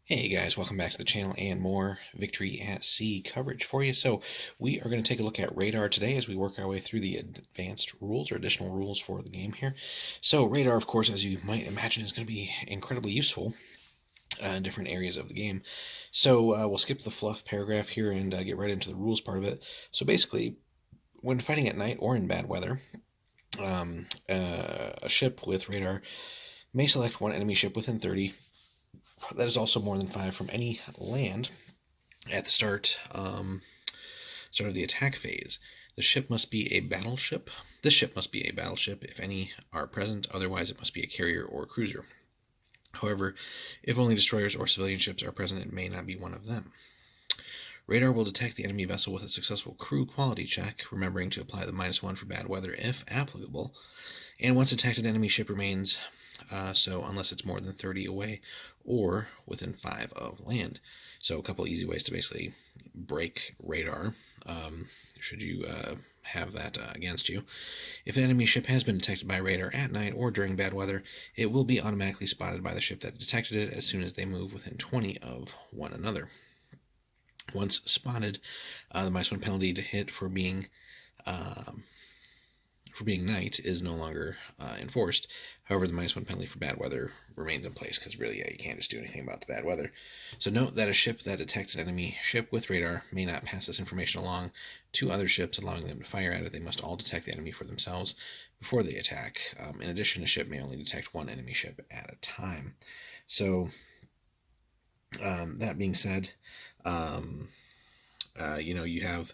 Hey guys, welcome back to the channel and more Victory at Sea coverage for you. So we are going to take a look at radar today as we work our way through the advanced rules or additional rules for the game here. So radar, of course, as you might imagine, is going to be incredibly useful in different areas of the game. So we'll skip the fluff paragraph here and get right into the rules part of it. So basically, when fighting at night or in bad weather, a ship with radar may select one enemy ship within 30. That is also more than 5 from any land at the start of the attack phase. The ship must be a battleship. This ship must be a battleship if any are present, otherwise, it must be a carrier or a cruiser. However, if only destroyers or civilian ships are present, it may not be one of them. Radar will detect the enemy vessel with a successful crew quality check, remembering to apply the -1 for bad weather if applicable. And once detected, enemy ship remains so unless it's more than 30 away or within 5 of land. So a couple easy ways to basically break radar should you have that against you. If an enemy ship has been detected by radar at night or during bad weather, it will be automatically spotted by the ship that detected it as soon as they move within 20 of one another. Once spotted, the -1 penalty to hit um, for being night is no longer enforced. However, the -1 penalty for bad weather remains in place because really, you can't just do anything about the bad weather. So note that a ship that detects an enemy ship with radar may not pass this information along to other ships, allowing them to fire at it. They must all detect the enemy for themselves before they attack. In addition, a ship may only detect one enemy ship at a time. So that being said, um, you have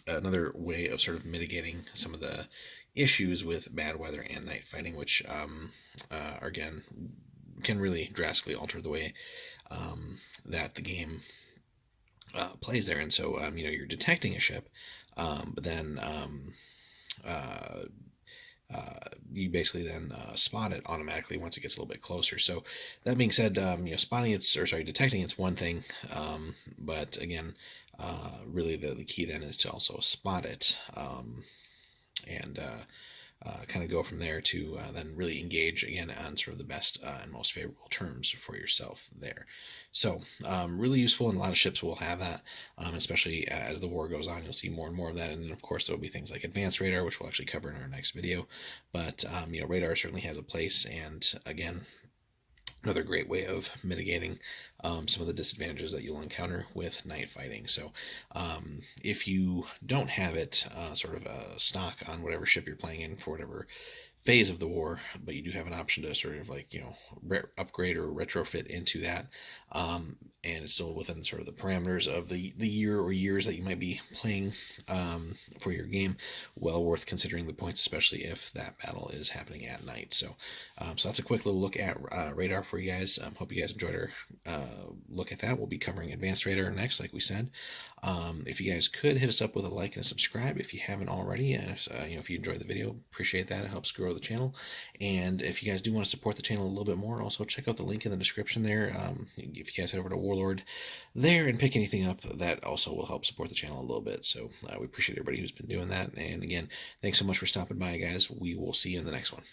another way of sort of mitigating some of the issues with bad weather and night fighting, which again can really drastically alter the way that the game plays there. And so you're detecting a ship, but then uh, you basically then spot it automatically once it gets a little bit closer. So that being said, spotting detecting it's one thing, but again, really the key then is to also spot it and kind of go from there to then really engage again on sort of the best and most favorable terms for yourself there. So really useful, and a lot of ships will have that, especially as the war goes on. You'll see more and more of that, and then of course there'll be things like advanced radar, which we'll actually cover in our next video. But radar certainly has a place, and again, another great way of mitigating some of the disadvantages that you'll encounter with night fighting. So if you don't have it sort of stock on whatever ship you're playing in for whatever phase of the war, but you do have an option to sort of upgrade or retrofit into that, and it's still within sort of the parameters of the year or years that you might be playing for your game. Well worth considering the points, especially if that battle is happening at night. So that's a quick little look at radar for you guys. Hope you guys enjoyed our look at that. We'll be covering advanced radar next, like we said. If you guys could hit us up with a like and a subscribe if you haven't already, and if you enjoyed the video, appreciate that. It helps grow the channel. And if you guys do want to support the channel a little bit more, also check out the link in the description there. If you guys head over to Warlord there and pick anything up, that also will help support the channel a little bit. So we appreciate everybody who's been doing that. And again, thanks so much for stopping by, guys. We will see you in the next one.